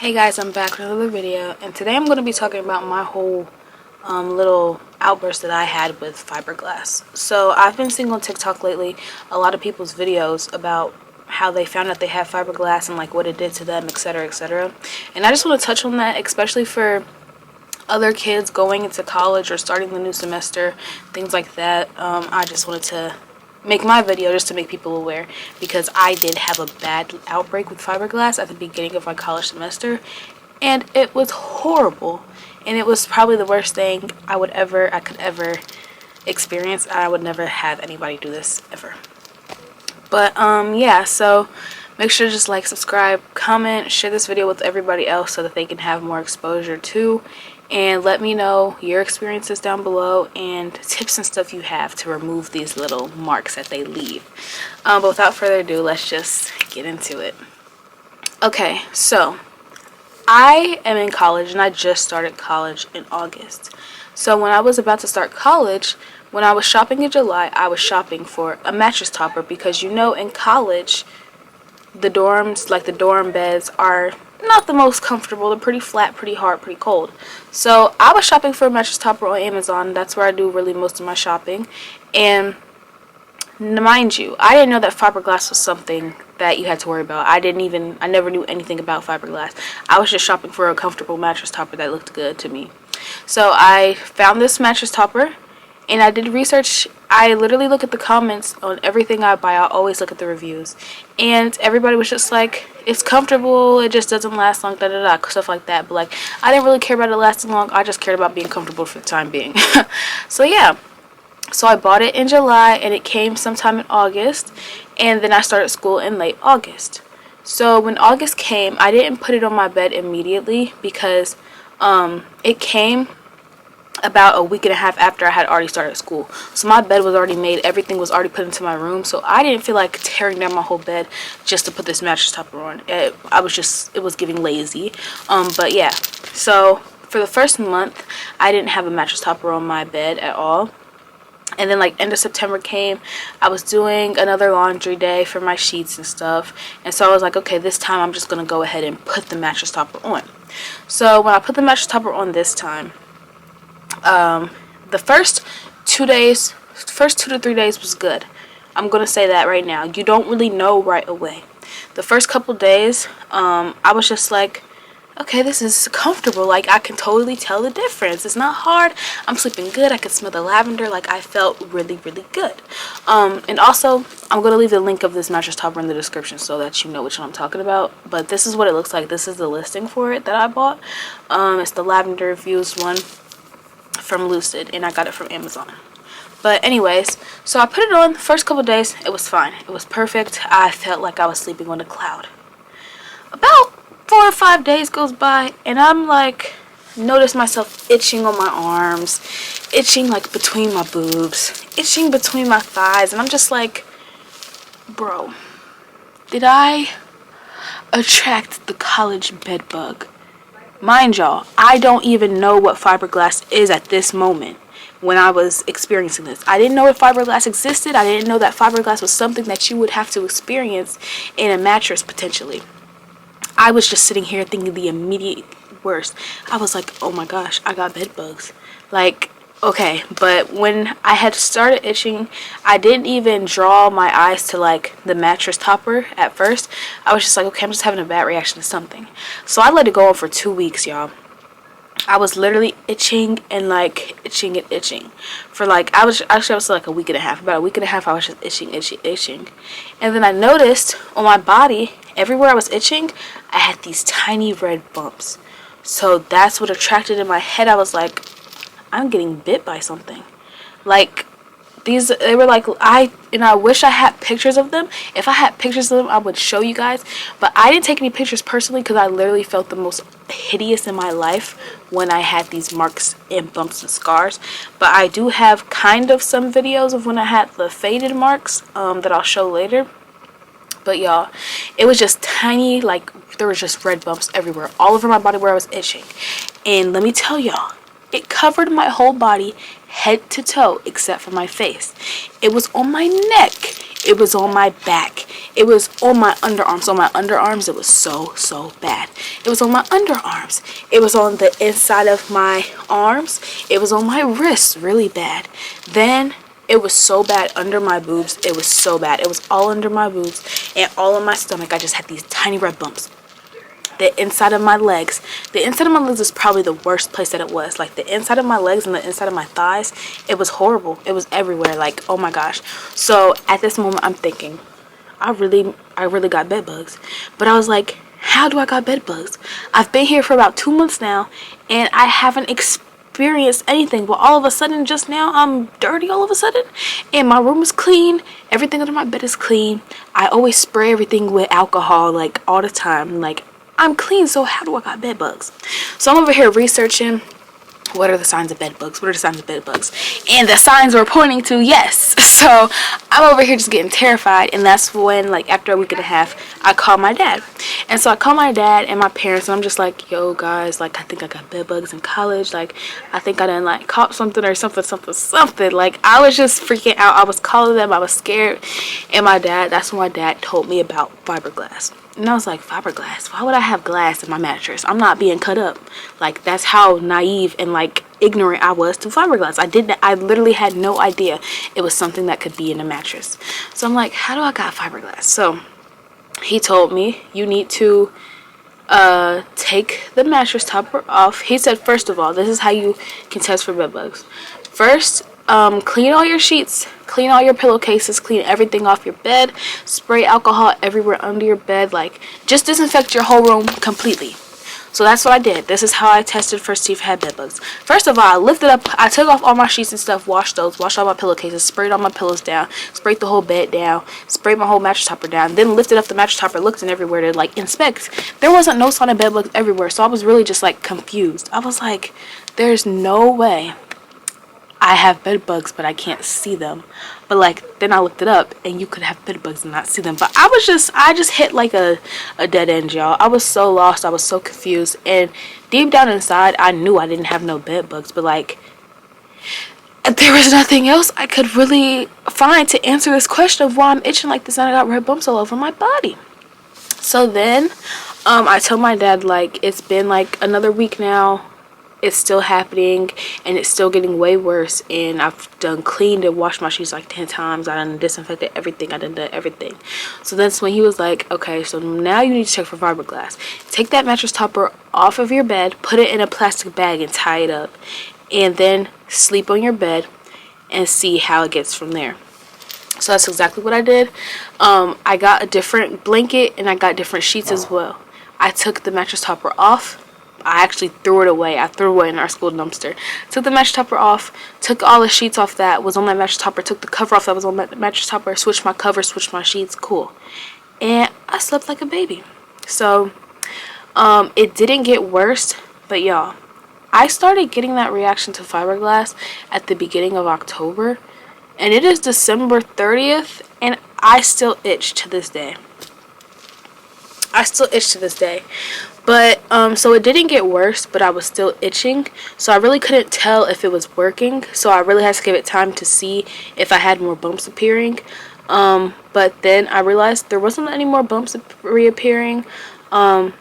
Hey guys, I'm back with another video, and today I'm going to be talking about my whole little outburst that I had with fiberglass. So I've been seeing on TikTok lately a lot of people's videos about how they found out they have fiberglass and like what it did to them, etc., etc. And I just want to touch on that, especially for other kids going into college or starting the new semester, things like that. I just wanted to make my video just to make people aware, because I did have a bad outbreak with fiberglass at the beginning of my college semester, and it was horrible, and it was probably the worst thing I could ever experience. I would never have anybody do this ever. But yeah, so make sure to just like, subscribe, comment, share this video with everybody else so that they can have more exposure too. And let me know your experiences down below and tips and stuff you have to remove these little marks that they leave. But without further ado, let's just get into it. Okay, so I am in college, and I just started college in August. So when I was about to start college, when I was shopping in July, I was shopping for a mattress topper, because you know, in college, the dorms, like the dorm beds, are not the most comfortable. They're pretty flat, pretty hard, pretty cold. So I was shopping for a mattress topper on Amazon. That's where I do really most of my shopping. And mind you, I didn't know that fiberglass was something that you had to worry about. I never knew anything about fiberglass. I was just shopping for a comfortable mattress topper that looked good to me. So I found this mattress topper, and I did research. I literally look at the comments on everything I buy. I always look at the reviews. And everybody was just like, it's comfortable, it just doesn't last long, da-da-da, stuff like that. But like, I didn't really care about it lasting long. I just cared about being comfortable for the time being. So yeah. So I bought it in July, and it came sometime in August. And then I started school in late August. So when August came, I didn't put it on my bed immediately, because it came about a week and a half after I had already started school. So my bed was already made, everything was already put into my room, so I didn't feel like tearing down my whole bed just to put this mattress topper on. It was giving lazy. But yeah, so for the first month I didn't have a mattress topper on my bed at all. And then like end of September came, I was doing another laundry day for my sheets and stuff, and so I was like, okay, this time I'm just gonna go ahead and put the mattress topper on. So when I put the mattress topper on this time, the first 2 to 3 days was good. I'm gonna say that right now. You don't really know right away. The first couple days, I was just like, okay, this is comfortable. Like, I can totally tell the difference. It's not hard. I'm sleeping good. I could smell the lavender. Like, I felt really, really good. And also, I'm gonna leave the link of this mattress topper in the description so that you know which one I'm talking about. But this is what it looks like. This is the listing for it that I bought. It's the lavender infused one from Lucid, and I got it from Amazon. But anyways, so I put it on. The first couple days, it was fine. It was perfect. I felt like I was sleeping on a cloud. About 4 or 5 days goes by, and I'm like, notice myself itching on my arms, itching like between my boobs, itching between my thighs, and I'm just like, bro, did I attract the college bed bug? Mind y'all, I don't even know what fiberglass is at this moment when I was experiencing this. I didn't know if fiberglass existed. I didn't know that fiberglass was something that you would have to experience in a mattress potentially. I was just sitting here thinking the immediate worst. I was like, oh my gosh, I got bed bugs. Like, okay, but when I had started itching, I didn't even draw my eyes to like the mattress topper at first. I was just like, okay, I'm just having a bad reaction to something. So I let it go on for 2 weeks, y'all. I was literally itching and like itching and itching for like, I was like a week and a half. About a week and a half, I was just itching. And then I noticed on my body, everywhere I was itching, I had these tiny red bumps. So that's what attracted in my head. I was like, I'm getting bit by something. Like, they were like, I wish I had pictures of them. If I had pictures of them, I would show you guys. But I didn't take any pictures personally, because I literally felt the most hideous in my life when I had these marks and bumps and scars. But I do have kind of some videos of when I had the faded marks that I'll show later. But y'all, it was just tiny, like, there was just red bumps everywhere, all over my body where I was itching. And let me tell y'all, it covered my whole body, head to toe, except for my face. It was on my neck. It was on my back. It was on my underarms. On my underarms, it was so bad. It was on my underarms. It was on the inside of my arms. It was on my wrists, really bad. Then it was so bad under my boobs. It was so bad. It was all under my boobs and all on my stomach. I just had these tiny red bumps. The inside of my legs. The inside of my legs is probably the worst place that it was. Like the inside of my legs and the inside of my thighs, it was horrible. It was everywhere. Like, oh my gosh. So at this moment, I'm thinking, I really got bed bugs. But I was like, how do I got bed bugs? I've been here for about 2 months now, and I haven't experienced anything. But all of a sudden, just now, I'm dirty all of a sudden, and my room is clean. Everything under my bed is clean. I always spray everything with alcohol, like all the time. Like, I'm clean, so how do I got bed bugs? So I'm over here researching, what are the signs of bed bugs? What are the signs of bed bugs? And the signs were pointing to yes. So I'm over here just getting terrified. And that's when, like, after a week and a half, I called my dad. And so I called my dad and my parents, and I'm just like, yo, guys, like, I think I got bed bugs in college. Like, I think I done, like, caught something or something. Like, I was just freaking out. I was calling them. I was scared. And that's when my dad told me about fiberglass. And I was like, fiberglass? Why would I have glass in my mattress? I'm not being cut up. Like, that's how naive and, like, ignorant I was to fiberglass. I literally had no idea it was something that could be in a mattress. So I'm like, how do I got fiberglass? So he told me, you need to take the mattress topper off. He said, first of all, this is how you can test for bed bugs. First, clean all your sheets, clean all your pillowcases, clean everything off your bed, spray alcohol everywhere under your bed, like, just disinfect your whole room completely. So that's what I did. This is how I tested for see if I had bed bugs. First of all, I lifted up, I took off all my sheets and stuff, washed all my pillowcases, sprayed all my pillows down, sprayed the whole bed down, sprayed my whole mattress topper down, then lifted up the mattress topper, looked in everywhere to, like, inspect. There wasn't no sign of bed bugs everywhere, so I was really just, like, confused. I was like, there's no way I have bed bugs, but I can't see them. But, like, then I looked it up, and you could have bed bugs and not see them. But I just hit, like, a dead end, y'all. I was so lost. I was so confused. And deep down inside, I knew I didn't have no bed bugs. But, like, there was nothing else I could really find to answer this question of why I'm itching like this and I got red bumps all over my body. So then, I told my dad, like, it's been, like, another week now. It's still happening, and it's still getting way worse, and I've done cleaned and washed my sheets like 10 times. I done disinfected everything. I done everything. So that's when he was like, okay, so now you need to check for fiberglass. Take that mattress topper off of your bed, put it in a plastic bag and tie it up, and then sleep on your bed and see how it gets from there. So that's exactly what I did. I got a different blanket, and I got different sheets as well. I took the mattress topper off. I actually threw it away. I threw it away in our school dumpster. Took the mattress topper off, took all the sheets off that was on that mattress topper, took the cover off that was on that mattress topper, switched my cover, switched my sheets, cool. And I slept like a baby. So, it didn't get worse, but y'all, I started getting that reaction to fiberglass at the beginning of October, and it is December 30th, and I still itch to this day. But, so it didn't get worse, but I was still itching. So I really couldn't tell if it was working. So I really had to give it time to see if I had more bumps appearing. But then I realized there wasn't any more bumps reappearing. And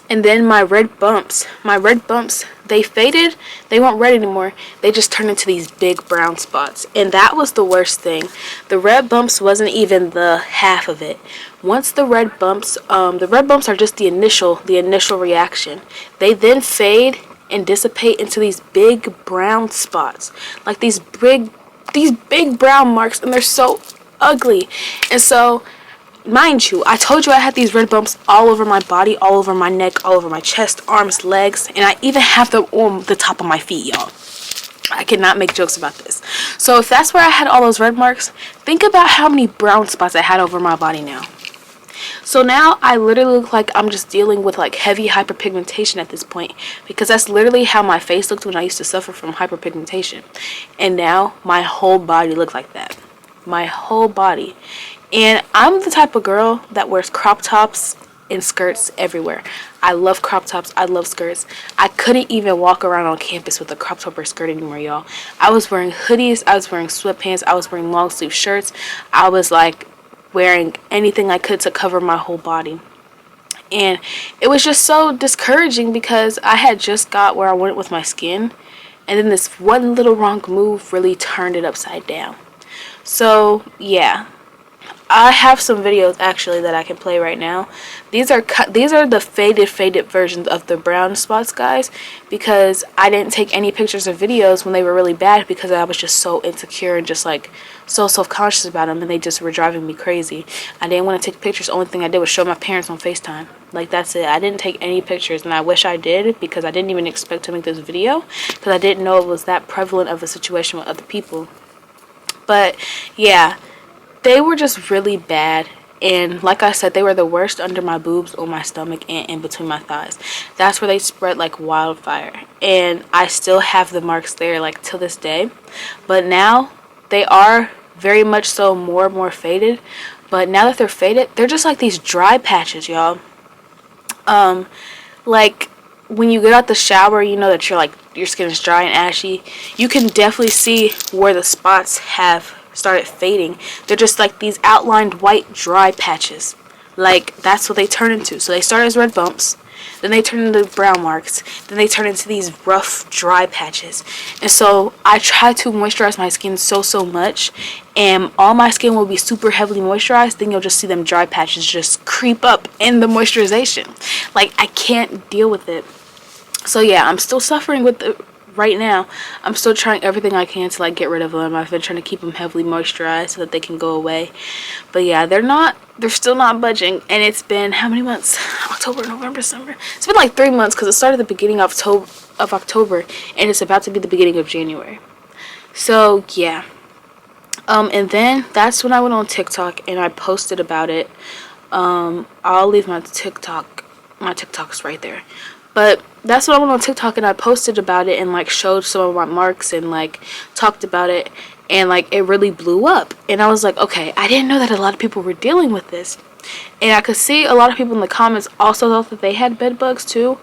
then my red bumps, they faded. They weren't red anymore. They just turned into these big brown spots. And that was the worst thing. The red bumps wasn't even the half of it. Once the red bumps are just the initial reaction. They then fade and dissipate into these big brown spots. Like these big brown marks, and they're so ugly. And so, mind you, I told you I had these red bumps all over my body, all over my neck, all over my chest, arms, legs, and I even have them on the top of my feet, y'all. I cannot make jokes about this. So if that's where I had all those red marks, think about how many brown spots I had over my body now. So now I literally look like I'm just dealing with like heavy hyperpigmentation at this point, because that's literally how my face looked when I used to suffer from hyperpigmentation. And now my whole body looks like that. My whole body. And I'm the type of girl that wears crop tops and skirts everywhere. I love crop tops. I love skirts. I couldn't even walk around on campus with a crop top or skirt anymore, y'all. I was wearing hoodies. I was wearing sweatpants. I was wearing long sleeve shirts. I was like wearing anything I could to cover my whole body. And it was just so discouraging because I had just got where I went with my skin, and then this one little wrong move really turned it upside down. So yeah, I have some videos actually that I can play right now. These are the faded versions of the brown spots, guys, because I didn't take any pictures or videos when they were really bad because I was just so insecure and just like so self-conscious about them, and they just were driving me crazy. I didn't want to take pictures. The only thing I did was show my parents on FaceTime. Like, that's it. I didn't take any pictures, and I wish I did because I didn't even expect to make this video because I didn't know it was that prevalent of a situation with other people. But yeah, they were just really bad, and like I said, they were the worst under my boobs, on my stomach, and in between my thighs. That's where they spread like wildfire, and I still have the marks there like to this day. But now they are very much so more and more faded, but now that they're faded, they're just like these dry patches, y'all. Like when you get out the shower, you know that your skin is dry and ashy. You can definitely see where the spots have started fading. They're just like these outlined white dry patches. Like, that's what they turn into. So they start as red bumps, then they turn into brown marks, then they turn into these rough dry patches. And so I try to moisturize my skin so much, and all my skin will be super heavily moisturized, then you'll just see them dry patches just creep up in the moisturization. Like, I can't deal with it. So yeah, I'm still suffering with it right now. I'm still trying everything I can to like get rid of them. I've been trying to keep them heavily moisturized so that they can go away. But yeah, they're still not budging. And it's been how many months? October, November, December. It's been like 3 months because it started at the beginning of October and it's about to be the beginning of January. So yeah. And then that's when I went on TikTok and I posted about it. I'll leave my TikToks right there. But that's when I went on TikTok and I posted about it and like showed some of my marks and like talked about it, and like it really blew up. And I was like, okay, I didn't know that a lot of people were dealing with this. And I could see a lot of people in the comments also thought that they had bed bugs too,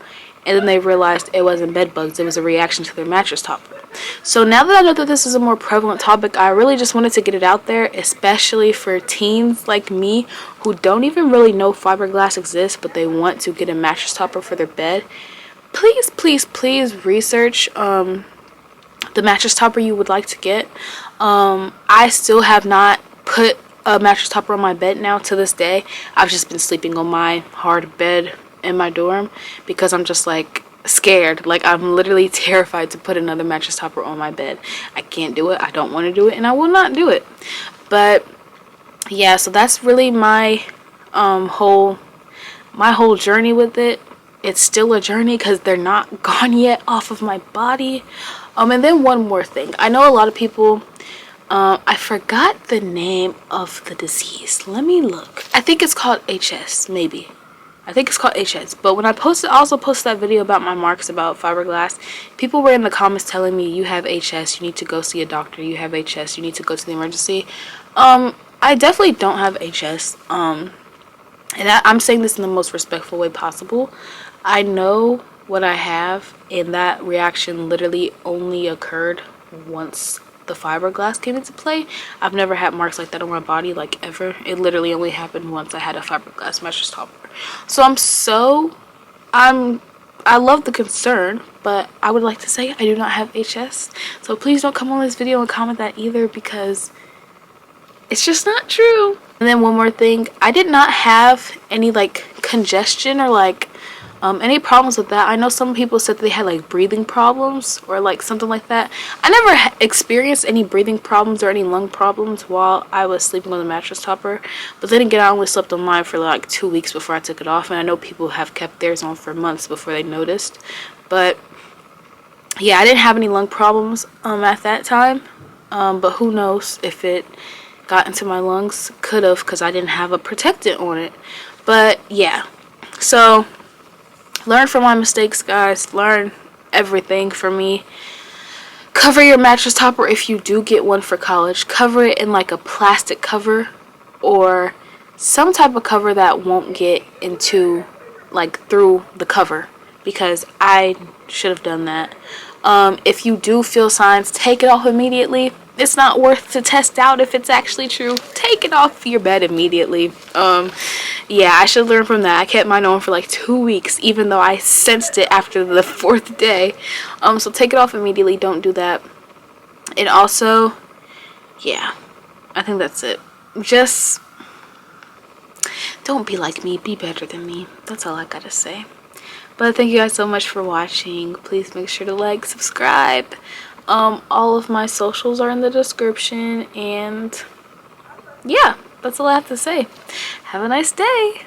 and then they realized it wasn't bed bugs, it was a reaction to their mattress topper. So now that I know that this is a more prevalent topic, I really just wanted to get it out there, especially for teens like me who don't even really know fiberglass exists, but they want to get a mattress topper for their bed. Please research the mattress topper you would like to get. I still have not put a mattress topper on my bed now to this day. I've just been sleeping on my hard bed in my dorm because I'm just like scared. Like, I'm literally terrified to put another mattress topper on my bed. I can't do it. I don't want to do it, and I will not do it. But yeah, so that's really my whole journey with it. It's still a journey because they're not gone yet off of my body. And then one more thing. I know a lot of people, I forgot the name of the disease. Let me look. I think it's called HS, maybe. I think it's called HS. But when I also posted that video about my marks about fiberglass, people were in the comments telling me, you have HS, you need to go see a doctor, you have HS, you need to go to the emergency. I definitely don't have HS. And I'm saying this in the most respectful way possible. I know what I have, and that reaction literally only occurred once the fiberglass came into play. I've never had marks like that on my body, like, ever. It literally only happened once I had a fiberglass mattress topper. So I love the concern, but I would like to say I do not have HS. So please don't come on this video and comment that either, because it's just not true. And then one more thing, I did not have any like congestion or like any problems with that. I know some people said that they had like breathing problems or like something like that. I never experienced any breathing problems or any lung problems while I was sleeping on the mattress topper. But then again, I only slept on mine for like 2 weeks before I took it off, and I know people have kept theirs on for months before they noticed. But yeah, I didn't have any lung problems at that time. But who knows if it got into my lungs. Could have, because I didn't have a protectant on it. But yeah, so learn from my mistakes, guys. Learn everything from me. Cover your mattress topper if you do get one for college. Cover it in like a plastic cover or some type of cover that won't get into like through the cover, because I should have done that. If you do feel signs, take it off immediately. it's not worth to test out if it's actually true. Take it off your bed immediately. Yeah, I should learn from that. I kept mine on for like 2 weeks, even though I sensed it after the 4th day. So take it off immediately. Don't do that. And also, yeah, I think that's it. Just don't be like me. Be better than me. That's all I gotta say. But thank you guys so much for watching. Please make sure to like, subscribe. All of my socials are in the description. And yeah, that's all I have to say. Have a nice day.